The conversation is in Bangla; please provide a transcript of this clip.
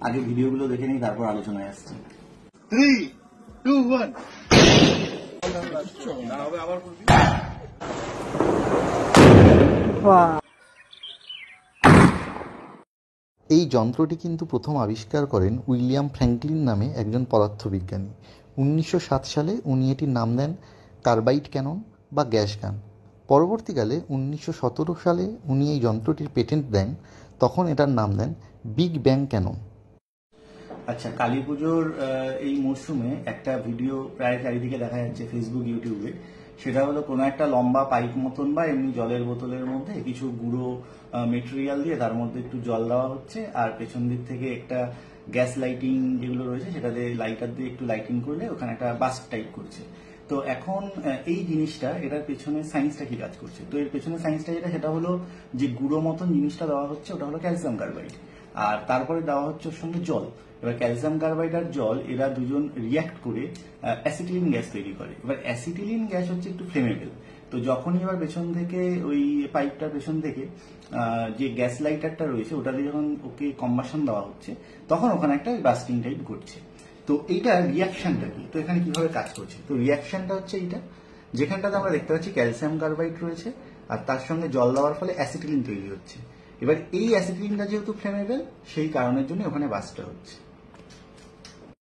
আগে ভিডিওগুলো দেখে নিই, তারপর আলোচনায় আসছি। 3, 2, 1। এই যন্ত্রটি কিন্তু প্রথম আবিষ্কার করেন উইলিয়াম ফ্র্যাঙ্কলিন নামে একজন পদার্থবিজ্ঞানী। 1907 সালে উনি এটির নাম দেন কার্বাইড ক্যানন বা গ্যাস গান। পরবর্তীকালে 1917 সালে উনি এই যন্ত্রটির পেটেন্ট দেন, তখন এটার নাম দেন বিগ ব্যাং ক্যানন। আচ্ছা, কালী পুজোর এই মরশুমে একটা ভিডিও প্রায় চারিদিকে দেখা যাচ্ছে ফেসবুক, ইউটিউবে। সেটা হলো কোনো একটা লম্বা পাইপ মতন বা এমনি জলের বোতলের মধ্যে কিছু গুঁড়ো মেটেরিয়াল দিয়ে তার মধ্যে একটু জল দেওয়া হচ্ছে, আর পেছন দিক থেকে একটা গ্যাস লাইটিং যেগুলো রয়েছে সেটা দিয়ে লাইটার দিয়ে একটু লাইটিং করলে ওখানে একটা বাস্ট টাইপ করছে। তো এখন এই জিনিসটা, এটার পেছনে সায়েন্সটা কি কাজ করছে? তো এর পেছনে সায়েন্সটা যেটা, সেটা হলো যে গুঁড়ো মতন জিনিসটা দেওয়া হচ্ছে ওটা হলো ক্যালসিয়াম কার্বাইড, আর তারপরে দেওয়া হচ্ছে ওর সঙ্গে জল। এবার ক্যালসিয়াম কার্বাইড আর জল এরা দুজন রিয়াক্ট করে অ্যাসিটিলিন গ্যাস তৈরি করে। এবার অ্যাসিটিলিন গ্যাস হচ্ছে একটু ফ্লেমেবল। তো যখনই এবার পেছন থেকে ওই পাইপটার পেছন থেকে যে গ্যাস লাইটারটা রয়েছে ওটা দিয়ে যখন ওকে কম্বাসন দেওয়া হচ্ছে, তখন ওখানে একটা বাস্টিং টাইপ ঘটছে। তো এইটা রিয়াকশনটা কি? তো এখানে কিভাবে কাজ করছে? তো রিয়াকশনটা হচ্ছে এইটা, যেখানটাতে আমরা দেখতে পাচ্ছি ক্যালসিয়াম কার্বাইড রয়েছে আর তার সঙ্গে জল দেওয়ার ফলে অ্যাসিটিলিন তৈরি হচ্ছে। এবার এই অ্যাসিটিলিনটা যেহেতু ফ্লেমেবল, সেই কারণের জন্য ওখানে বাস্টটা হচ্ছে।